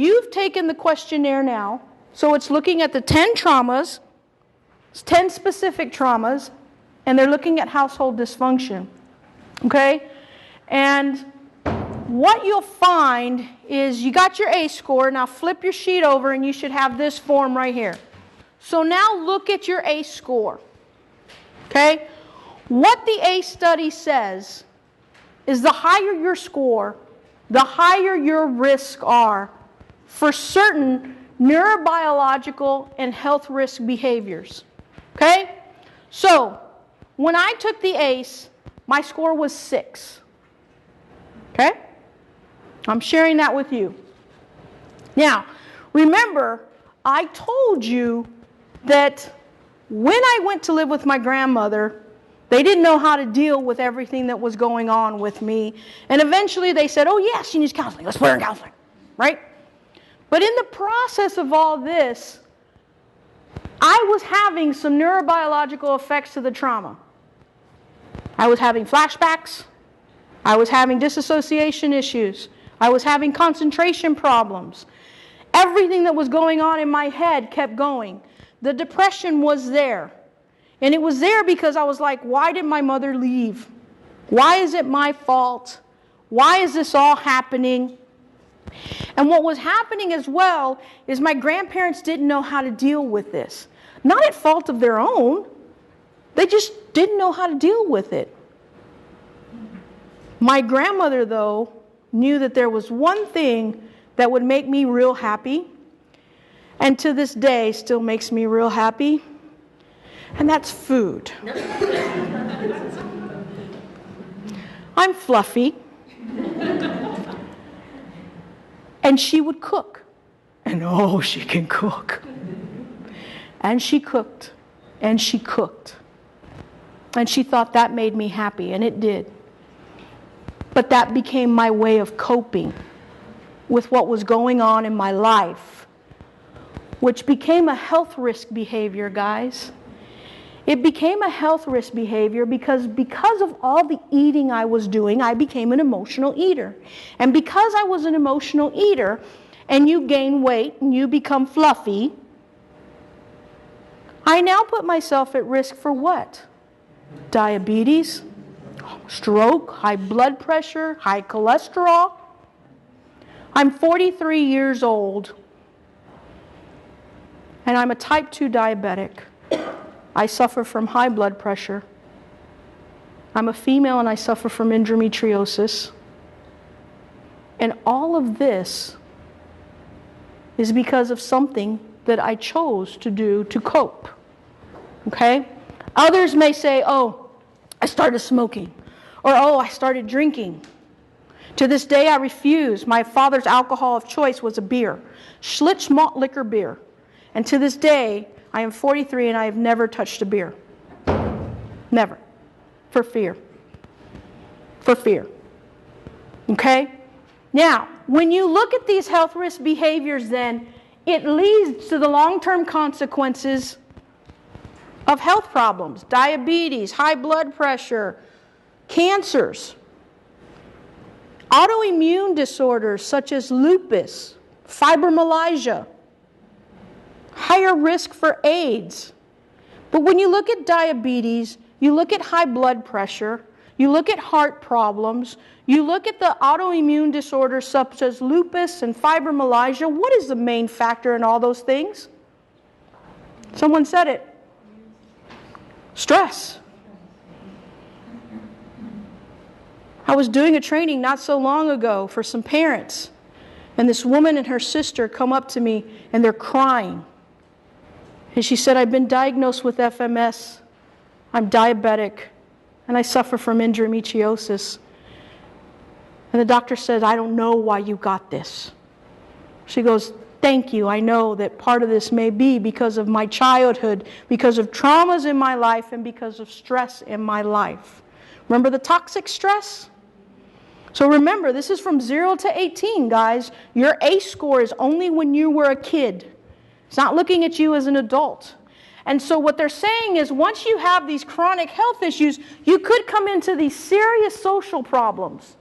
you've taken the questionnaire now, so it's looking at the 10 traumas, 10 specific traumas, and they're looking at household dysfunction, okay? And what you'll find is you got your ACE score. Now flip your sheet over and you should have this form right here. So now look at your ACE score, okay? What the ACE study says is the higher your score, the higher your risks are for certain neurobiological and health risk behaviors, okay? So when I took the ACE, my score was 6, okay? I'm sharing that with you. Now, remember, I told you that when I went to live with my grandmother, they didn't know how to deal with everything that was going on with me. And eventually they said, oh, yeah, she needs counseling. Let's put her in counseling, right? But in the process of all this, I was having some neurobiological effects to the trauma. I was having flashbacks. I was having disassociation issues. I was having concentration problems. Everything that was going on in my head kept going. The depression was there. And it was there because I was like, why did my mother leave? Why is it my fault? Why is this all happening? And what was happening as well is my grandparents didn't know how to deal with this. Not at fault of their own. They just didn't know how to deal with it. My grandmother, though, knew that there was one thing that would make me real happy, and to this day still makes me real happy, and that's food. I'm fluffy, and she would cook, and oh, she can cook. And she cooked, and she cooked, and she thought that made me happy, and it did. But that became my way of coping with what was going on in my life, which became a health risk behavior, guys. It became a health risk behavior because of all the eating I was doing, I became an emotional eater. And because I was an emotional eater, and you gain weight and you become fluffy, I now put myself at risk for what? Diabetes, stroke, high blood pressure, high cholesterol. I'm 43 years old, and I'm a type 2 diabetic. I suffer from high blood pressure. I'm a female and I suffer from endometriosis. And all of this is because of something that I chose to do to cope. Okay? Others may say, oh, I started smoking. Or, oh, I started drinking. To this day, I refuse. My father's alcohol of choice was a beer. Schlitz malt liquor beer. And to this day, I am 43 and I have never touched a beer. Never. For fear. For fear. Okay? Now, when you look at these health risk behaviors then, it leads to the long-term consequences of health problems. Diabetes, high blood pressure, cancers, autoimmune disorders such as lupus, fibromyalgia, higher risk for AIDS. But when you look at diabetes, you look at high blood pressure, you look at heart problems, you look at the autoimmune disorders such as lupus and fibromyalgia, what is the main factor in all those things? Someone said it. Stress. I was doing a training not so long ago for some parents, and this woman and her sister come up to me and they're crying. And she said, I've been diagnosed with FMS, I'm diabetic, and I suffer from endometriosis. And the doctor said, I don't know why you got this. She goes, thank you. I know that part of this may be because of my childhood, because of traumas in my life, and because of stress in my life. Remember the toxic stress? So remember, this is from 0 to 18, guys. Your ACE score is only when you were a kid. It's not looking at you as an adult. And so what they're saying is once you have these chronic health issues, you could come into these serious social problems.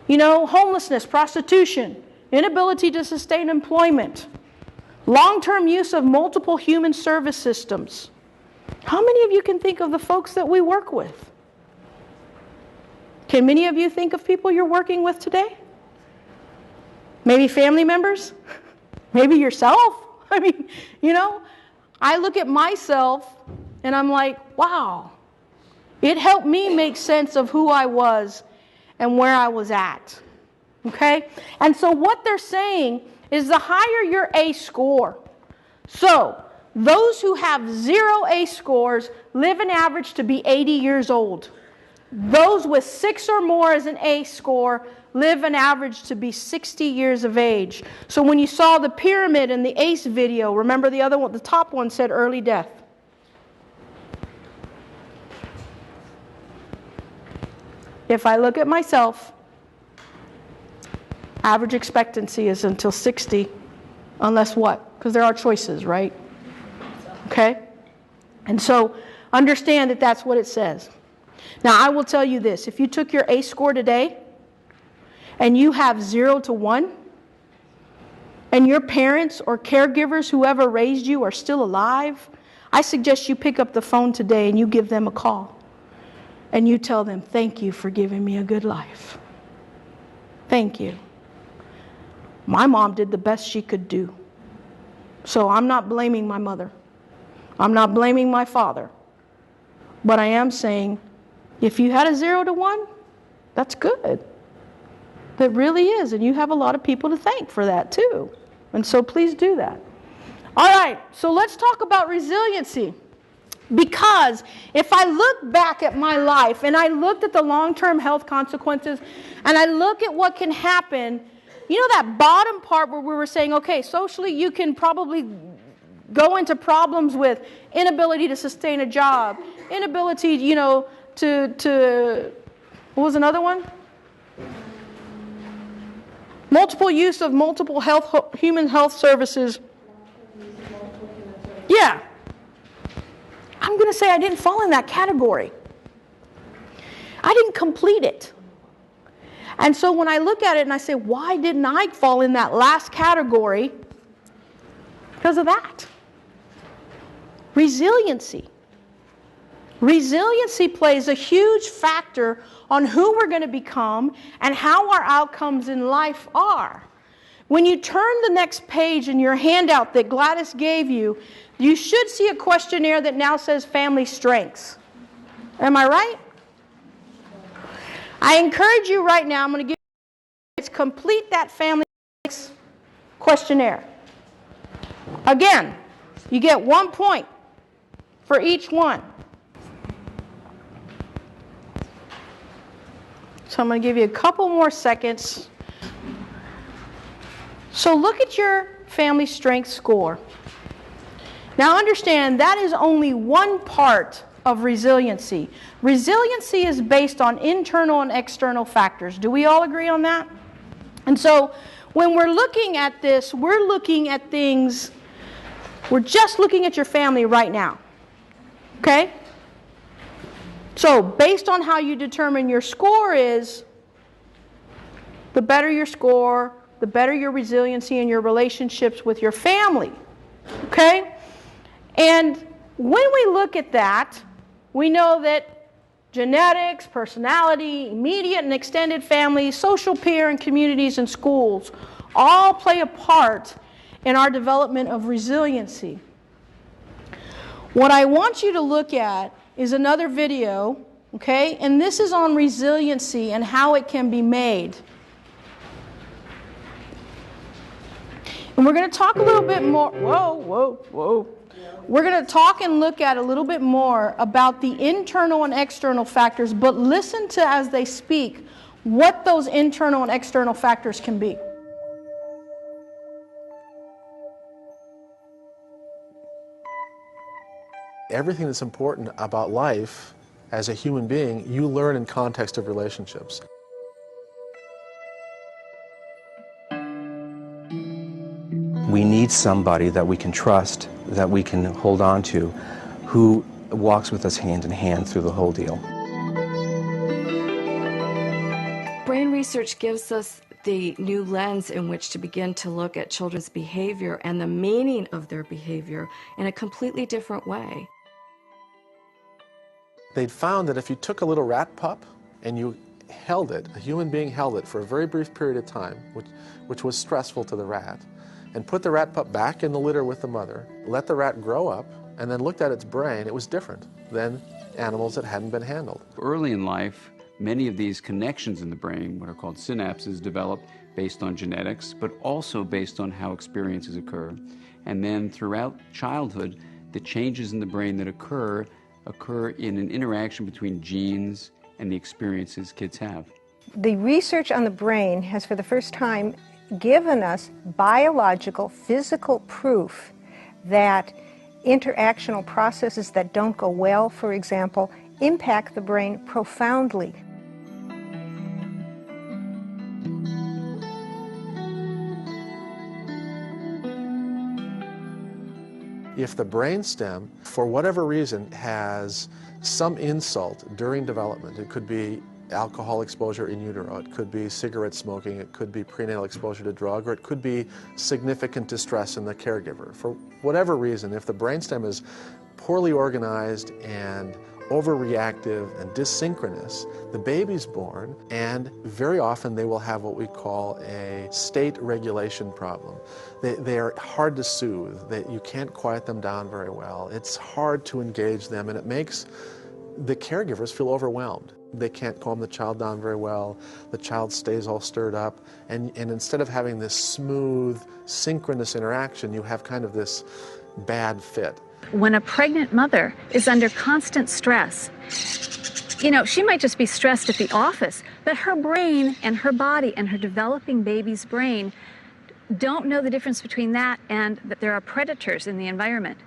You know, homelessness, prostitution, inability to sustain employment, long-term use of multiple human service systems. How many of you can think of the folks that we work with? Can many of you think of people you're working with today? Maybe family members? Maybe yourself? I mean, you know, I look at myself and I'm like, wow, it helped me make sense of who I was and where I was at. Okay? And so what they're saying is the higher your ACE score. So those who have 0 ACE scores live an average to be 80 years old. Those with 6 or more as an ACE score live an average to be 60 years of age. So when you saw the pyramid in the ACE video, remember the other one, the top one said early death. If I look at myself, average expectancy is until 60, unless what? Because there are choices, right? Okay? And so understand that that's what it says. Now, I will tell you this. If you took your ACE score today and you have 0 to 1, and your parents or caregivers, whoever raised you, are still alive, I suggest you pick up the phone today and you give them a call. And you tell them, thank you for giving me a good life. Thank you. My mom did the best she could do. So I'm not blaming my mother. I'm not blaming my father. But I am saying, if you had a 0 to 1, that's good. That really is. And you have a lot of people to thank for that too. And so please do that. All right, so let's talk about resiliency. Because if I look back at my life and I looked at the long-term health consequences and I look at what can happen, you know that bottom part where we were saying, okay, socially you can probably go into problems with inability to sustain a job, inability, you know, to what was another one? Multiple use of multiple human health services. Yeah. I'm going to say I didn't fall in that category. I didn't complete it. And so when I look at it and I say, why didn't I fall in that last category? Because of that. Resiliency. Resiliency plays a huge factor on who we're going to become and how our outcomes in life are. When you turn the next page in your handout that Gladys gave you, you should see a questionnaire that now says family strengths. Am I right? I encourage you right now, I'm going to give you, complete that family strengths questionnaire. Again, you get 1 point for each one. So I'm going to give you a couple more seconds. So look at your family strength score. Now understand that is only one part of resiliency. Resiliency is based on internal and external factors. Do we all agree on that? And so when we're looking at this, we're looking at things, we're just looking at your family right now. Okay? So based on how you determine your score is, the better your score, the better your resiliency and your relationships with your family. Okay? And when we look at that, we know that genetics, personality, immediate and extended families, social peer and communities and schools all play a part in our development of resiliency. What I want you to look at is another video, okay? And this is on resiliency and how it can be made. And we're going to talk a little bit more, whoa. We're going to talk and look at a little bit more about the internal and external factors, but listen to, as they speak, what those internal and external factors can be. Everything that's important about life as a human being, you learn in context of relationships. We need somebody that we can trust, that we can hold on to, who walks with us hand in hand through the whole deal. Brain research gives us the new lens in which to begin to look at children's behavior and the meaning of their behavior in a completely different way. They'd found that if you took a little rat pup and you held it, a human being held it for a very brief period of time, which was stressful to the rat, and put the rat pup back in the litter with the mother, let the rat grow up, and then looked at its brain, it was different than animals that hadn't been handled. Early in life, many of these connections in the brain, what are called synapses, develop based on genetics, but also based on how experiences occur. And then throughout childhood, the changes in the brain that occur in an interaction between genes and the experiences kids have. The research on the brain has for the first time given us biological, physical proof that interactional processes that don't go well, for example, impact the brain profoundly. If the brainstem, for whatever reason, has some insult during development, it could be alcohol exposure in utero, it could be cigarette smoking, it could be prenatal exposure to drug, or it could be significant distress in the caregiver. For whatever reason, if the brainstem is poorly organized and overreactive and dysynchronous, the baby's born, and very often they will have what we call a state regulation problem. They are hard to soothe. You can't quiet them down very well. It's hard to engage them, and it makes the caregivers feel overwhelmed. They can't calm the child down very well. The child stays all stirred up, and instead of having this smooth, synchronous interaction, you have kind of this bad fit. When a pregnant mother is under constant stress, she might just be stressed at the office, but her brain and her body and her developing baby's brain don't know the difference between that and that there are predators in the environment.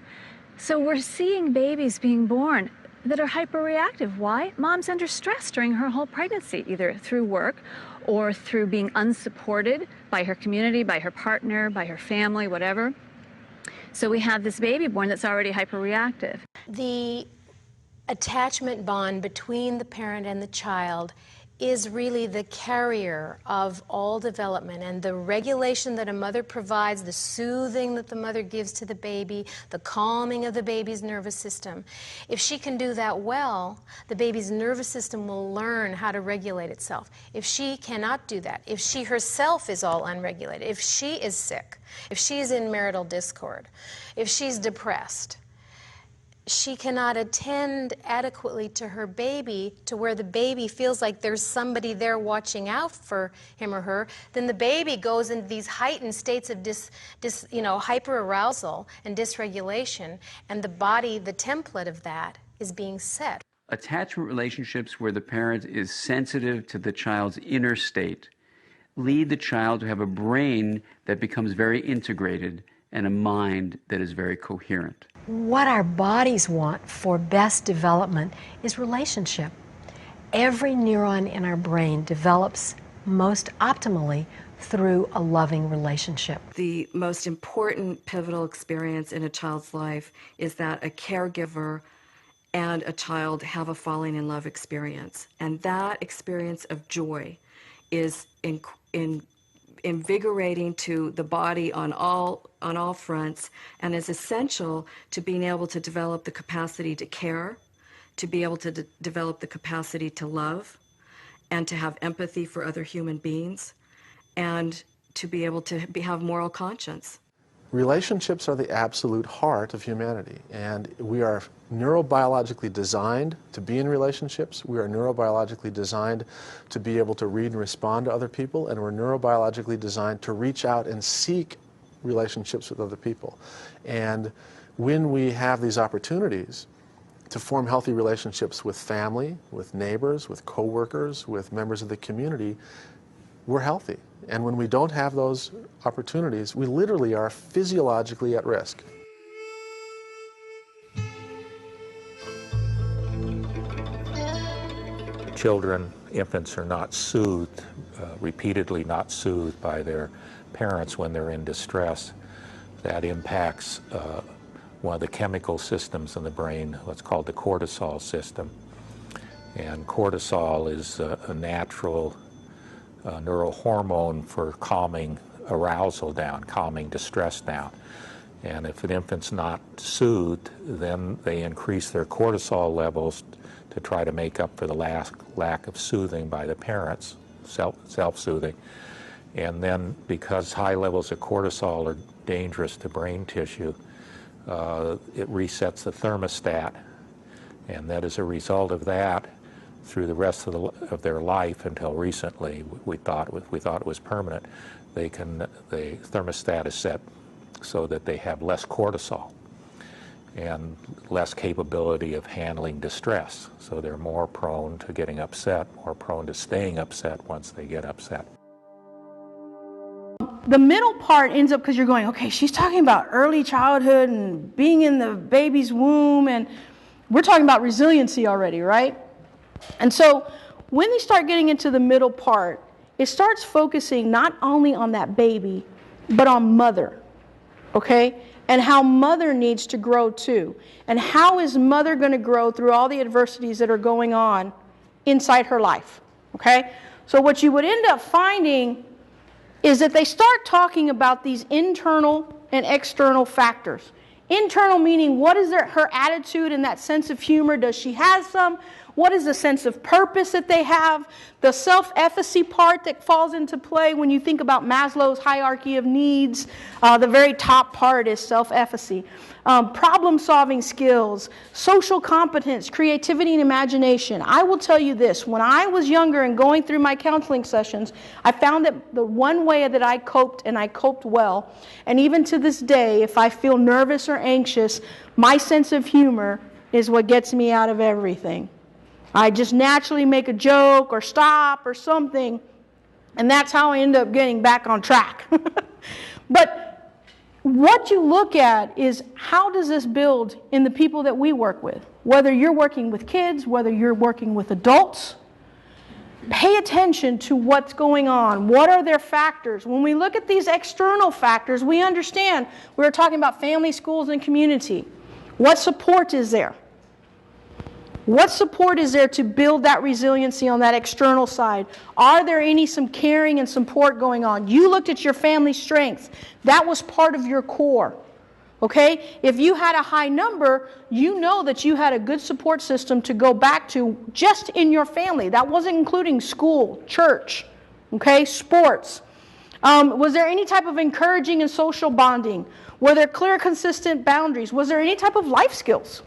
So we're seeing babies being born that are hyperreactive. Why? Mom's under stress during her whole pregnancy, either through work or through being unsupported by her community, by her partner, by her family, whatever. So we have this baby born that's already hyperreactive. The attachment bond between the parent and the child is really the carrier of all development, and the regulation that a mother provides, the soothing that the mother gives to the baby, the calming of the baby's nervous system. If she can do that well, the baby's nervous system will learn how to regulate itself. If she cannot do that, if she herself is all unregulated, if she is sick, if she is in marital discord, if she's depressed, she cannot attend adequately to her baby to where the baby feels like there's somebody there watching out for him or her, then the baby goes into these heightened states of hyperarousal and dysregulation, and the body, the template of that, is being set. Attachment relationships where the parent is sensitive to the child's inner state lead the child to have a brain that becomes very integrated and a mind that is very coherent. What our bodies want for best development is relationship. Every neuron in our brain develops most optimally through a loving relationship. The most important pivotal experience in a child's life is that a caregiver and a child have a falling in love experience. And that experience of joy is invigorating to the body on all fronts, and is essential to being able to develop the capacity to care, to be able to develop the capacity to love, and to have empathy for other human beings, and to be able to have moral conscience. Relationships are the absolute heart of humanity, and we are neurobiologically designed to be in relationships. We are neurobiologically designed to be able to read and respond to other people, and we're neurobiologically designed to reach out and seek relationships with other people. And when we have these opportunities to form healthy relationships with family, with neighbors, with coworkers, with members of the community, we're healthy. And when we don't have those opportunities, we literally are physiologically at risk. Children, infants are not soothed, repeatedly not soothed by their parents when they're in distress. That impacts one of the chemical systems in the brain, what's called the cortisol system. And cortisol is a natural neurohormone for calming arousal down, calming distress down. And if an infant's not soothed, then they increase their cortisol levels to try to make up for the lack of soothing by the parents, self-soothing. And then because high levels of cortisol are dangerous to brain tissue, it resets the thermostat. And that as a result of that, through the rest of their life until recently, we thought it was permanent, the thermostat is set so that they have less cortisol and less capability of handling distress. So they're more prone to getting upset, more prone to staying upset once they get upset. The middle part ends up, because you're going, okay, she's talking about early childhood and being in the baby's womb, and we're talking about resiliency already, right? And so when they start getting into the middle part, it starts focusing not only on that baby, but on mother, okay? And how mother needs to grow too. And how is mother going to grow through all the adversities that are going on inside her life, okay? So what you would end up finding is that they start talking about these internal and external factors. Internal meaning, what is her attitude and that sense of humor? Does she have some? What is the sense of purpose that they have? The self-efficacy part that falls into play when you think about Maslow's hierarchy of needs. The very top part is self-efficacy. Problem-solving skills, social competence, creativity, and imagination. I will tell you this, when I was younger and going through my counseling sessions, I found that the one way that I coped, and I coped well, and even to this day, if I feel nervous or anxious, my sense of humor is what gets me out of everything. I just naturally make a joke or stop or something, and that's how I end up getting back on track. But what you look at is, how does this build in the people that we work with? Whether you're working with kids, whether you're working with adults, pay attention to what's going on. What are their factors? When we look at these external factors, we understand we're talking about family, schools, and community. What support is there? What support is there to build that resiliency on that external side? Are there some caring and support going on? You looked at your family strength. That was part of your core. Okay? If you had a high number, you know that you had a good support system to go back to just in your family. That wasn't including school, church, okay, sports. Was there any type of encouraging and social bonding? Were there clear, consistent boundaries? Was there any type of life skills?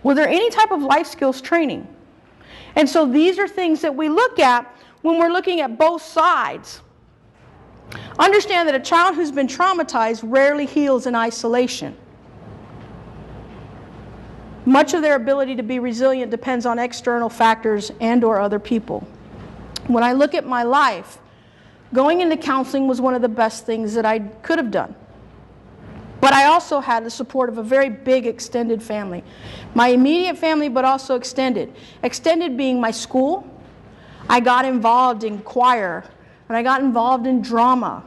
Was there any type of life skills training? And so these are things that we look at when we're looking at both sides. Understand that a child who's been traumatized rarely heals in isolation. Much of their ability to be resilient depends on external factors and or other people. When I look at my life, going into counseling was one of the best things that I could have done. But I also had the support of a very big extended family. My immediate family, but also extended. Extended being my school. I got involved in choir, and I got involved in drama,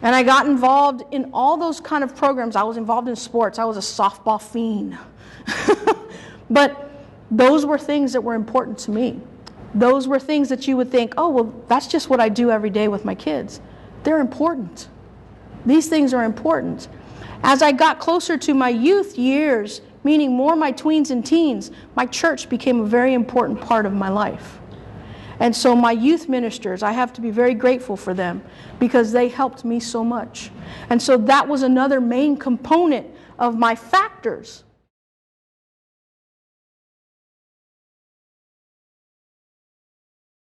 and I got involved in all those kind of programs. I was involved in sports. I was a softball fiend. But those were things that were important to me. Those were things that you would think, oh, well, that's just what I do every day with my kids. They're important. These things are important. As I got closer to my youth years, meaning more my tweens and teens, my church became a very important part of my life. And so my youth ministers, I have to be very grateful for them because they helped me so much. And so that was another main component of my factors